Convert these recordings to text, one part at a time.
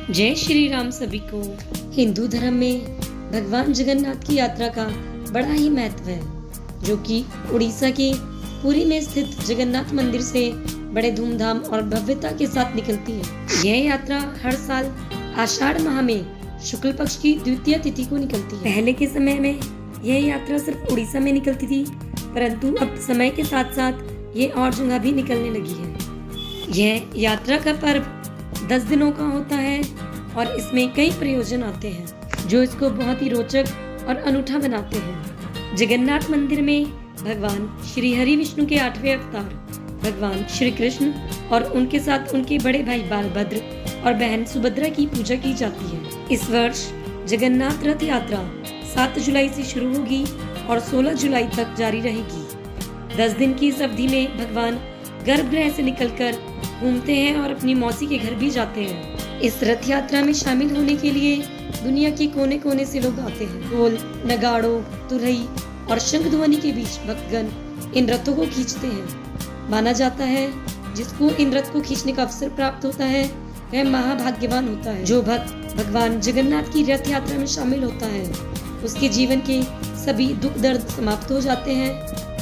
जय श्री राम सभी को। हिंदू धर्म में भगवान जगन्नाथ की यात्रा का बड़ा ही महत्व है, जो कि उड़ीसा के पुरी में स्थित जगन्नाथ मंदिर से बड़े धूमधाम और भव्यता के साथ निकलती है। यह यात्रा हर साल आषाढ़ माह में शुक्ल पक्ष की द्वितीय तिथि को निकलती है। पहले के समय में यह यात्रा सिर्फ उड़ीसा में निकलती थी, परंतु अब समय के साथ साथ ये और जगह भी निकलने लगी है। यह यात्रा का पर्व 10 दिनों का होता है और इसमें कई प्रयोजन आते हैं जो इसको बहुत ही रोचक और अनूठा बनाते हैं। जगन्नाथ मंदिर में भगवान श्री हरि विष्णु के 8वें अवतार भगवान श्री कृष्ण और उनके साथ उनके बड़े भाई बालभद्र और बहन सुभद्रा की पूजा की जाती है। इस वर्ष जगन्नाथ रथ यात्रा 7 जुलाई से शुरू होगी और 16 जुलाई तक जारी रहेगी। 10 दिन की इस अवधि में भगवान गर्भगृह से निकलकर घूमते हैं और अपनी मौसी के घर भी जाते हैं। इस रथ यात्रा में शामिल होने के लिए दुनिया के कोने कोने से लोग आते हैं। ढोल, नगाड़ों, तुरही और शंख ध्वनि के बीच भक्तगण इन रथों को खींचते हैं। माना जाता है जिसको इन रथ को खींचने का अवसर प्राप्त होता है वह महाभाग्यवान होता है। जो भक्त भगवान जगन्नाथ की रथ यात्रा में शामिल होता है उसके जीवन के सभी दुख दर्द समाप्त हो जाते हैं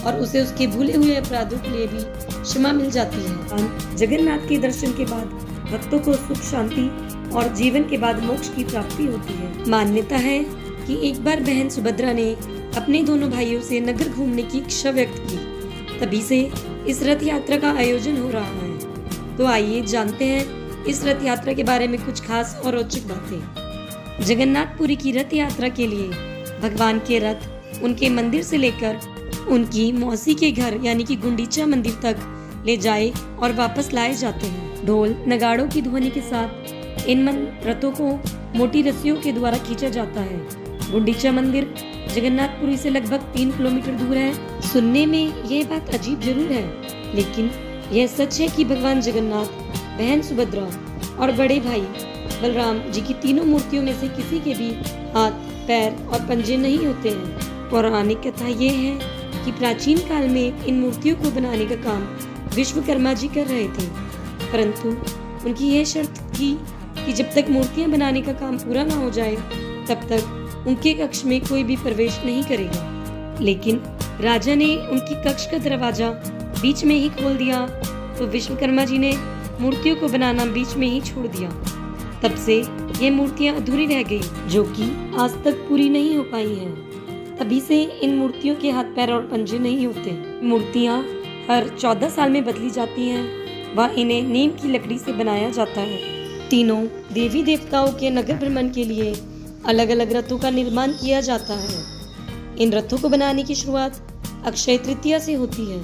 और उसे उसके भूले हुए अपराधों के लिए भी क्षमा मिल जाती है। जगन्नाथ के दर्शन के बाद भक्तों को सुख शांति और जीवन के बाद मोक्ष की प्राप्ति होती है। मान्यता है कि एक बार बहन सुभद्रा ने अपने दोनों भाइयों से नगर घूमने की इच्छा व्यक्त की, तभी से इस रथ यात्रा का आयोजन हो रहा है। तो आइए जानते हैं इस रथ यात्रा के बारे में कुछ खास और रोचक बातें। जगन्नाथपुरी की रथ यात्रा के लिए भगवान के रथ उनके मंदिर से लेकर उनकी मौसी के घर यानी कि गुंडीचा मंदिर तक ले जाए और वापस लाए जाते हैं। ढोल नगाड़ों की ध्वनि के साथ इन रथों को मोटी रस्सियों के द्वारा खींचा जाता है। गुंडीचा मंदिर जगन्नाथपुरी से लगभग 3 किलोमीटर दूर है। सुनने में यह बात अजीब जरूर है, लेकिन यह सच है कि भगवान जगन्नाथ, बहन सुभद्रा और बड़े भाई बलराम जी की तीनों मूर्तियों में से किसी के भी हाथ, पैर और पंजे नहीं होते हैं। पौराणिक कथा यह है कि प्राचीन काल में इन मूर्तियों को बनाने का काम विश्वकर्मा जी कर रहे थे, परंतु उनकी यह शर्त थी कि जब तक मूर्तियां बनाने का काम पूरा ना हो जाए तब तक उनके कक्ष में कोई भी प्रवेश नहीं करेगा। लेकिन राजा ने उनकी कक्ष का दरवाजा बीच में ही खोल दिया तो विश्वकर्मा जी ने मूर्तियों को बनाना बीच में ही छोड़ दिया। तब से ये मूर्तियां अधूरी रह गई, जो कि आज तक पूरी नहीं हो पाई हैं। तभी से इन मूर्तियों के हाथ, पैर और पंजे नहीं होते। मूर्तियां हर 14 साल में बदली जाती हैं व इन्हें नीम की लकड़ी से बनाया जाता है। तीनों देवी देवताओं के नगर भ्रमण के लिए अलग अलग रथों का निर्माण किया जाता है। इन रथों को बनाने की शुरुआत अक्षय तृतीया से होती है।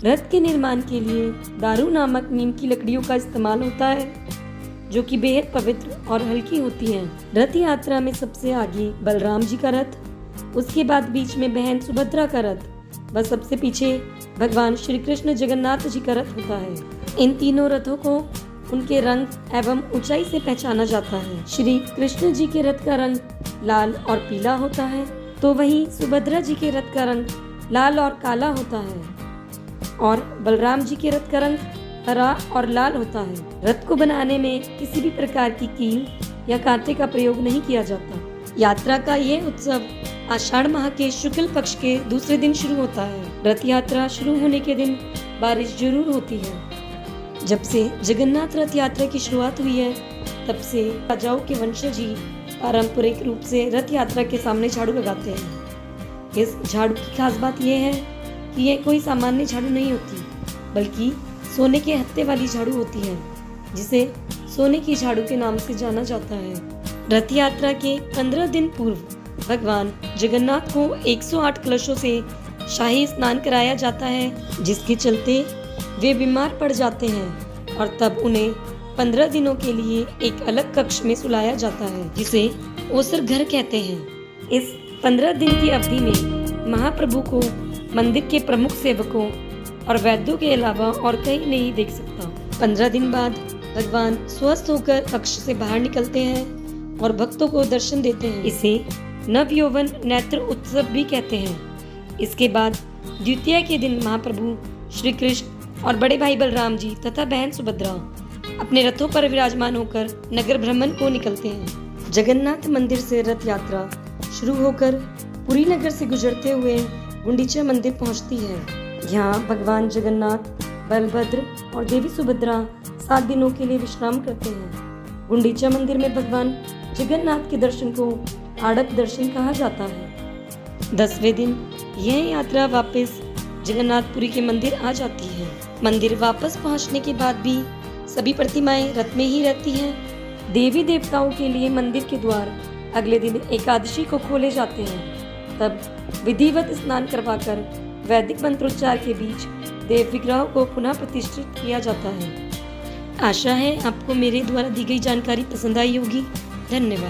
रथ के निर्माण के लिए दारू नामक नीम की लकड़ियों का इस्तेमाल होता है, जो कि बेहद पवित्र और हल्की होती हैं। रथ यात्रा में सबसे आगे बलराम जी का रथ, उसके बाद बीच में बहन सुभद्रा का रथ व सबसे पीछे भगवान श्री कृष्ण जगन्नाथ जी का रथ होता है। इन तीनों रथों को उनके रंग एवं ऊंचाई से पहचाना जाता है। श्री कृष्ण जी के रथ का रंग लाल और पीला होता है, तो वहीं सुभद्रा जी के रथ का रंग लाल और काला होता है और बलराम जी के रथ का रंग हरा और लाल होता है। रथ को बनाने में किसी भी प्रकार की कील या कांटे का प्रयोग नहीं किया जाता। यात्रा का यह उत्सव आषाढ़ माह के शुक्ल पक्ष के दूसरे दिन शुरू होता है। रथ यात्रा शुरू होने के दिन बारिश जरूर होती है। जब से जगन्नाथ रथ यात्रा की शुरुआत हुई है तब से राजाओं के वंशज ही पारंपरिक रूप से रथ यात्रा के सामने झाड़ू लगाते हैं। इस झाड़ू की खास बात यह है कि यह कोई सामान्य झाड़ू नहीं होती, बल्कि सोने के हत्थे वाली झाड़ू होती है, जिसे सोने की झाड़ू के नाम से जाना जाता है। रथ यात्रा के 15 दिन पूर्व भगवान जगन्नाथ को 108 कलशों से शाही स्नान कराया जाता है, जिसके चलते वे बीमार पड़ जाते हैं और तब उन्हें 15 दिनों के लिए एक अलग कक्ष में सुलाया जाता है, जिसे ओसर घर कहते हैं। इस 15 दिन की अवधि में महाप्रभु को मंदिर के प्रमुख सेवकों और वैद्यों के अलावा और कहीं नहीं देख सकता। 15 दिन बाद भगवान स्वस्थ होकर कक्ष से बाहर निकलते हैं और भक्तों को दर्शन देते हैं। इसे नव यौवन नेत्र उत्सव भी कहते हैं। इसके बाद द्वितीया के दिन महाप्रभु श्री कृष्ण और बड़े भाई बलराम जी तथा बहन सुभद्रा अपने रथों पर विराजमान होकर नगर भ्रमण को निकलते हैं। जगन्नाथ मंदिर से रथ यात्रा शुरू होकर पुरी नगर से गुजरते हुए गुंडीचा मंदिर पहुंचती है। यहाँ भगवान जगन्नाथ, बलभद्र और देवी सुभद्रा 7 दिनों के लिए विश्राम करते हैं। गुंडीचा मंदिर में भगवान जगन्नाथ के दर्शन को आड़प दर्शन कहा जाता है। 10वें दिन यह यात्रा वापस जगन्नाथपुरी के मंदिर आ जाती है। मंदिर वापस पहुंचने के बाद भी सभी प्रतिमाएं रथ में ही रहती हैं। देवी देवताओं के लिए मंदिर के द्वार अगले दिन एकादशी को खोले जाते हैं। तब विधिवत स्नान करवाकर वैदिक मंत्रोच्चार के बीच देव विग्रहों को पुनः प्रतिष्ठित किया जाता है। आशा है आपको मेरे द्वारा दी गई जानकारी पसंद आई होगी। धन्यवाद।